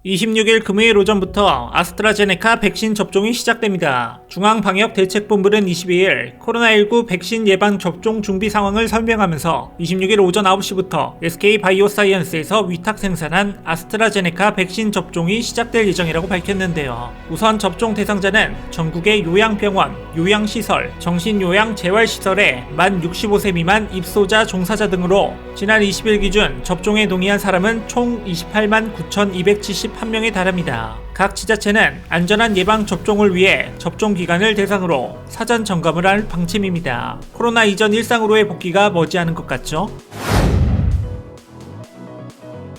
26일 금요일 오전부터 아스트라제네카 백신 접종이 시작됩니다. 중앙방역대책본부는 22일 코로나19 백신 예방 접종 준비 상황을 설명하면서 26일 오전 9시부터 SK바이오사이언스에서 위탁 생산한 아스트라제네카 백신 접종이 시작될 예정이라고 밝혔는데요. 우선 접종 대상자는 전국의 요양병원, 요양시설, 정신요양재활시설에 만 65세 미만 입소자, 종사자 등으로 지난 20일 기준 접종에 동의한 사람은 총 28만 9,271명에 달합니다. 각 지자체는 안전한 예방 접종을 위해 접종 기관을 대상으로 사전 점검을 할 방침입니다. 코로나 이전 일상으로의 복귀가 머지않은 것 같죠?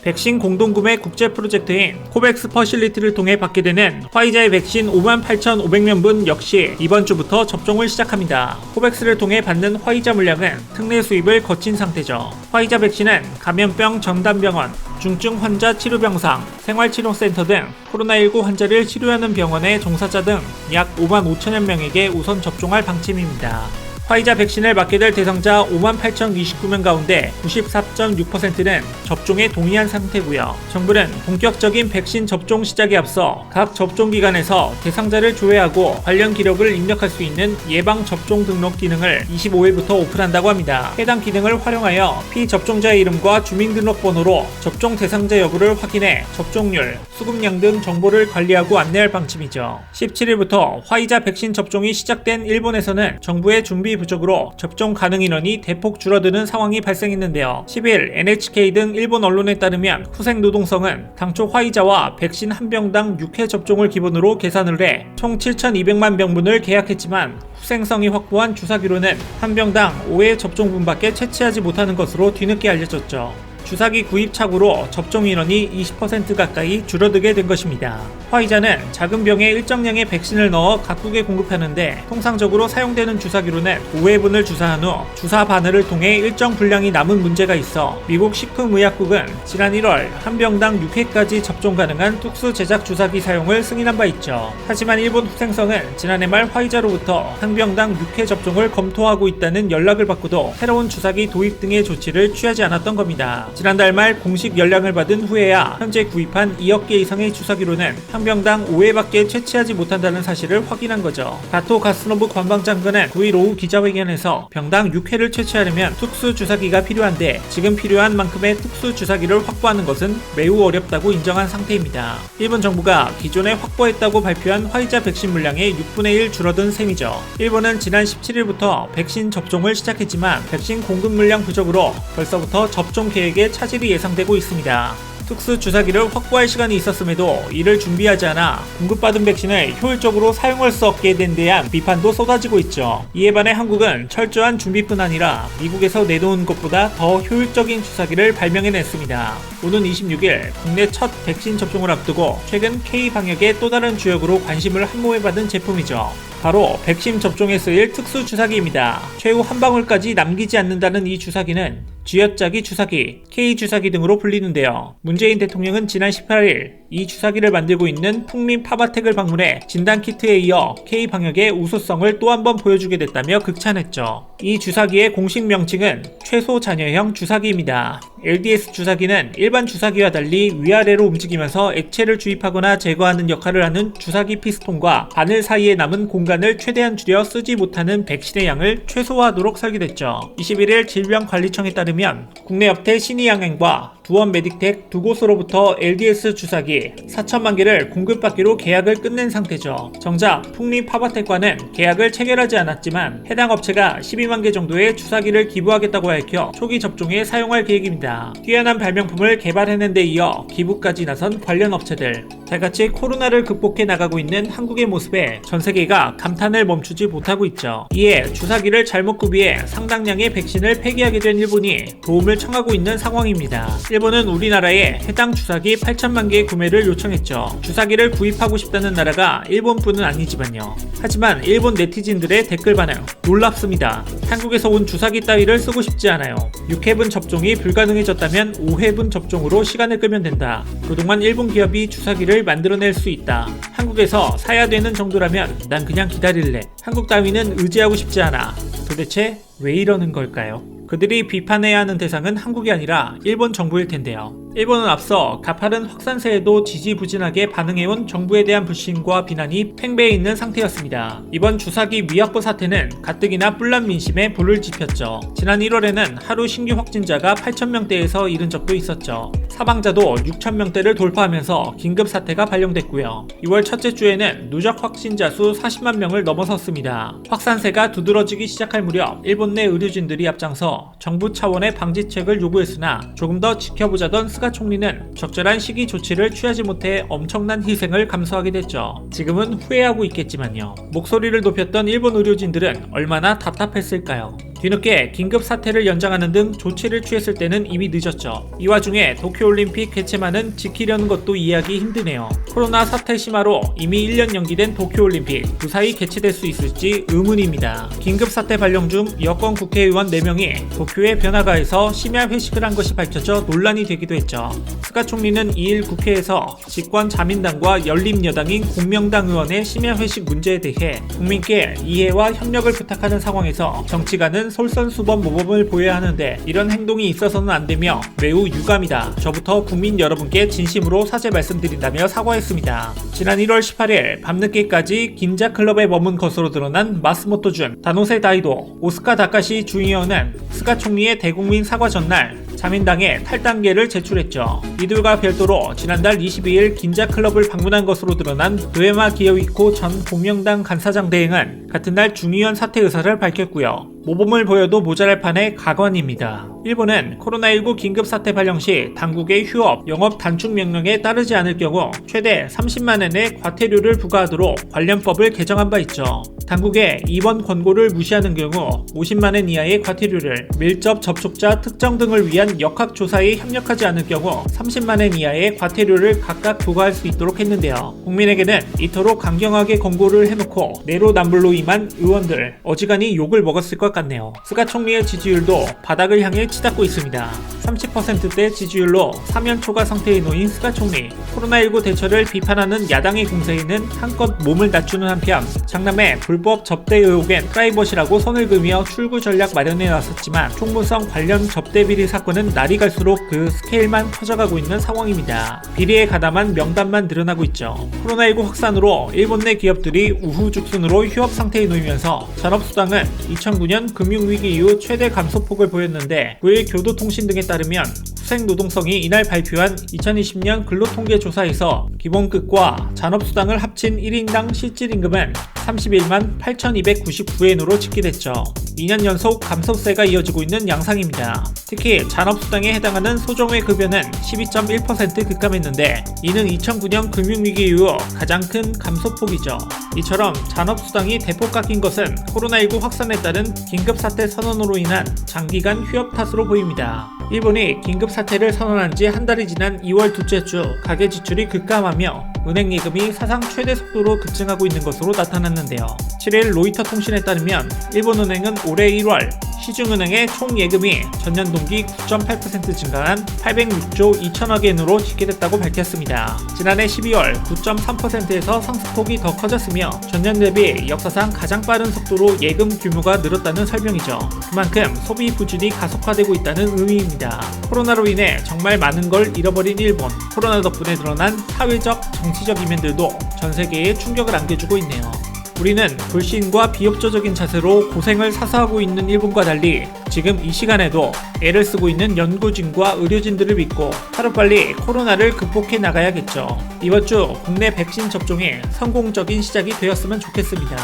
백신 공동구매 국제 프로젝트인 코백스 퍼실리티를 통해 받게 되는 화이자의 백신 58,500명분 역시 이번 주부터 접종을 시작합니다. 코백스를 통해 받는 화이자 물량은 특례 수입을 거친 상태죠. 화이자 백신은 감염병 전담병원, 중증 환자 치료병상, 생활치료센터 등 코로나19 환자를 치료하는 병원의 종사자 등 약 5만 5천여 명에게 우선 접종할 방침입니다. 화이자 백신을 맞게 될 대상자 58,029명 가운데 94.6%는 접종에 동의한 상태고요. 정부는 본격적인 백신 접종 시작에 앞서 각 접종기관에서 대상자를 조회하고 관련 기록을 입력할 수 있는 예방 접종 등록 기능을 25일부터 오픈한다고 합니다. 해당 기능을 활용하여 피접종자의 이름과 주민등록번호로 접종 대상자 여부를 확인해 접종률, 수급량 등 정보를 관리하고 안내할 방침이죠. 17일부터 화이자 백신 접종이 시작된 일본에서는 정부의 준비 부족으로 접종 가능 인원이 대폭 줄어드는 상황이 발생했는데요. 10일 NHK 등 일본 언론에 따르면 후생 노동성은 당초 화이자와 백신 한 병당 6회 접종을 기본으로 계산을 해 총 7,200만 병분을 계약했지만 후생성이 확보한 주사기로는 한 병당 5회 접종분밖에 채취하지 못하는 것으로 뒤늦게 알려졌죠. 주사기 구입 착오로 접종 인원이 20% 가까이 줄어들게 된 것입니다. 화이자는 작은 병에 일정량의 백신을 넣어 각국에 공급하는데 통상적으로 사용되는 주사기로는 5회분을 주사한 후 주사 바늘을 통해 일정 분량이 남은 문제가 있어 미국 식품의약국은 지난 1월 한 병당 6회까지 접종 가능한 특수 제작 주사기 사용을 승인한 바 있죠. 하지만 일본 후생성은 지난해 말 화이자로부터 한 병당 6회 접종을 검토하고 있다는 연락을 받고도 새로운 주사기 도입 등의 조치를 취하지 않았던 겁니다. 지난달 말 공식 연락을 받은 후에야 현재 구입한 2억 개 이상의 주사기로는 한 병당 5회밖에 채취하지 못한다는 사실을 확인한 거죠. 가토 가스노부 관방장관은 9일 오후 기자회견에서 병당 6회를 채취하려면 특수 주사기가 필요한데 지금 필요한 만큼의 특수 주사기를 확보하는 것은 매우 어렵다고 인정한 상태입니다. 일본 정부가 기존에 확보했다고 발표한 화이자 백신 물량의 6분의 1 줄어든 셈이죠. 일본은 지난 17일부터 백신 접종을 시작했지만 백신 공급 물량 부족으로 벌써부터 접종 계획에 차질이 예상되고 있습니다. 특수 주사기를 확보할 시간이 있었음에도 이를 준비하지 않아 공급받은 백신을 효율적으로 사용할 수 없게 된 데한 비판도 쏟아지고 있죠. 이에 반해 한국은 철저한 준비뿐 아니라 미국에서 내놓은 것보다 더 효율적인 주사기를 발명해냈습니다. 오는 26일 국내 첫 백신 접종을 앞두고 최근 K방역의 또 다른 주역으로 관심을 한모해받은 제품이죠. 바로 백신 접종에 쓰일 특수 주사기입니다. 최후 한 방울까지 남기지 않는다는 이 주사기는 쥐어짜기 주사기, K주사기 등으로 불리는데요. 문재인 대통령은 지난 18일 이 주사기를 만들고 있는 풍림 파바텍을 방문해 진단키트에 이어 K방역의 우수성을 또 한 번 보여주게 됐다며 극찬했죠. 이 주사기의 공식 명칭은 최소 잔여형 주사기입니다. LDS 주사기는 일반 주사기와 달리 위아래로 움직이면서 액체를 주입하거나 제거하는 역할을 하는 주사기 피스톤과 바늘 사이에 남은 공간을 최대한 줄여 쓰지 못하는 백신의 양을 최소화하도록 설계됐죠. 21일 질병관리청에 따르면 국내 업태 신의양행과 두원메딕텍 두 곳으로부터 LDS 주사기 4천만 개를 공급받기로 계약을 끝낸 상태죠. 정작 풍림 파바텍과는 계약을 체결하지 않았지만 해당 업체가 12만 개 정도의 주사기를 기부하겠다고 밝혀 초기 접종에 사용할 계획입니다. 뛰어난 발명품을 개발해낸 데 이어 기부까지 나선 관련 업체들, 달같이 코로나를 극복해 나가고 있는 한국의 모습에 전 세계가 감탄을 멈추지 못하고 있죠. 이에 주사기를 잘못 구비해 상당량의 백신을 폐기하게 된 일본이 도움을 청하고 있는 상황입니다. 일본은 우리나라에 해당 주사기 8천만 개 구매를 요청했죠. 주사기를 구입하고 싶다는 나라가 일본뿐은 아니지만요. 하지만 일본 네티즌들의 댓글 반응 놀랍습니다. 한국에서 온 주사기 따위를 쓰고 싶지 않아요. 6회분 접종이 불가능해졌다면 5회분 접종으로 시간을 끌면 된다. 그동안 일본 기업이 주사기를 만들어낼 수 있다. 한국에서 사야 되는 정도라면 난 그냥 기다릴래. 한국 따위는 의지하고 싶지 않아. 도대체 왜 이러는 걸까요? 그들이 비판해야 하는 대상은 한국이 아니라 일본 정부일 텐데요. 일본은 앞서 가파른 확산세에도 지지부진하게 반응해온 정부에 대한 불신과 비난이 팽배해 있는 상태였습니다. 이번 주사기 위약부 사태는 가뜩이나 뿔난 민심에 불을 지폈죠. 지난 1월에는 하루 신규 확진자가 8,000명대에서 이른 적도 있었죠. 사망자도 6,000명대를 돌파하면서 긴급 사태가 발령됐고요. 2월 첫째 주에는 누적 확진자 수 40만 명을 넘어섰습니다. 확산세가 두드러지기 시작할 무렵 일본 내 의료진들이 앞장서 정부 차원의 방지책을 요구했으나 조금 더 지켜보자던 스가 총리는 적절한 시기 조치를 취하지 못해 엄청난 희생을 감수하게 됐죠. 지금은 후회하고 있겠지만요. 목소리를 높였던 일본 의료진들은 얼마나 답답했을까요? 뒤늦게 긴급 사태를 연장하는 등 조치를 취했을 때는 이미 늦었죠. 이 와중에 도쿄올림픽 개최만은 지키려는 것도 이해하기 힘드네요. 코로나 사태 심화로 이미 1년 연기된 도쿄올림픽 무사히 개최될 수 있을지 의문입니다. 긴급 사태 발령 중 여권 국회의원 4명이 도쿄에 변화가에서 심야 회식을 한 것이 밝혀져 논란이 되기도 했죠. 스가 총리는 2일 국회에서 집권 자민당과 열린여당인 공명당 의원의 심야 회식 문제에 대해 국민께 이해와 협력을 부탁하는 상황에서 정치가는 솔선수범 모범을 보여야 하는데 이런 행동이 있어서는 안 되며 매우 유감이다. 저부터 국민 여러분께 진심으로 사죄 말씀드린다며 사과했습니다. 지난 1월 18일 밤늦게까지 긴자 클럽에 머문 것으로 드러난 마스모토 준, 다노세 다이도, 오스카 다카시 주니어는 스가 총리의 대국민 사과 전날 자민당에 탈당계를 제출했죠. 이들과 별도로 지난달 22일 긴자 클럽을 방문한 것으로 드러난 도에마 기요이코 전 공명당 간사장 대행은 같은 날 중의원 사퇴 의사를 밝혔고요. 모범을 보여도 모자랄 판의 가관입니다. 일본은 코로나19 긴급 사태 발령 시 당국의 휴업, 영업 단축 명령에 따르지 않을 경우 최대 30만 엔의 과태료를 부과하도록 관련법을 개정한 바 있죠. 당국의 이번 권고를 무시하는 경우 50만 엔 이하의 과태료를, 밀접 접촉자 특정 등을 위한 역학조사에 협력하지 않을 경우 30만 엔 이하의 과태료를 각각 부과할 수 있도록 했는데요. 국민에게는 이토록 강경하게 권고를 해놓고 내로남불로 임한 의원들 어지간히 욕을 먹었을 것 같네요. 스가 총리의 지지율도 바닥을 향해 치닫고 있습니다. 30%대 지지율로 사면 초과 상태에 놓인 스가 총리. 코로나19 대처를 비판하는 야당의 공세에는 한껏 몸을 낮추는 한편 장남의 불법 접대 의혹엔 프라이버시라고 선을 그으며 출구 전략 마련해 나섰지만 총무성 관련 접대 비리 사건은 날이 갈수록 그 스케일만 커져가고 있는 상황입니다. 비리에 가담한 명단만 늘어나고 있죠. 코로나19 확산으로 일본 내 기업들이 우후죽순으로 휴업 상태에 놓이면서 산업수당은 2009년 금융위기 이후 최대 감소폭을 보였는데 9일 교도통신 등에 따르면 후생노동성이 이날 발표한 2020년 근로통계조사에서 기본급과 잔업수당을 합친 1인당 실질임금은 31만 8,299엔으로 집계됐죠. 2년 연속 감소세가 이어지고 있는 양상입니다. 특히 잔업수당에 해당하는 소정의 급여는 12.1% 급감했는데 이는 2009년 금융위기 이후 가장 큰 감소폭이죠. 이처럼 잔업수당이 대폭 깎인 것은 코로나19 확산에 따른 긴급사태 선언으로 인한 장기간 휴업 탓으로 보입니다. 일본이 긴급사태를 선언한 지 한 달이 지난 2월 둘째 주 가계 지출이 급감하며 은행 예금이 사상 최대 속도로 급증하고 있는 것으로 나타났는데요. 7일 로이터 통신에 따르면 일본은행은 올해 1월 시중은행의 총 예금이 전년 동기 9.8% 증가한 806조 2천억 엔으로 집계됐다고 밝혔습니다. 지난해 12월 9.3%에서 상승폭이 더 커졌으며 전년 대비 역사상 가장 빠른 속도로 예금 규모가 늘었다는 설명이죠. 그만큼 소비 부진이 가속화되고 있다는 의미입니다. 코로나로 인해 정말 많은 걸 잃어버린 일본. 코로나 덕분에 드러난 사회적, 정치적 이면들도 전 세계에 충격을 안겨주고 있네요. 우리는 불신과 비협조적인 자세로 고생을 사사하고 있는 일본과 달리 지금 이 시간에도 애를 쓰고 있는 연구진과 의료진들을 믿고 하루빨리 코로나를 극복해 나가야겠죠. 이번 주 국내 백신 접종이 성공적인 시작이 되었으면 좋겠습니다.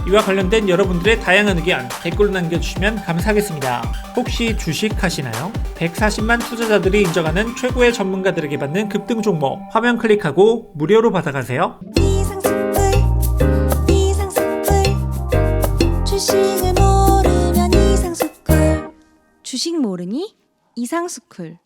이와 관련된 여러분들의 다양한 의견 댓글로 남겨주시면 감사하겠습니다. 혹시 주식 하시나요? 140만 투자자들이 인정하는 최고의 전문가들에게 받는 급등 종목 화면 클릭하고 무료로 받아가세요. 주식을 모르면 이상스쿨. 주식 모르니 이상스쿨.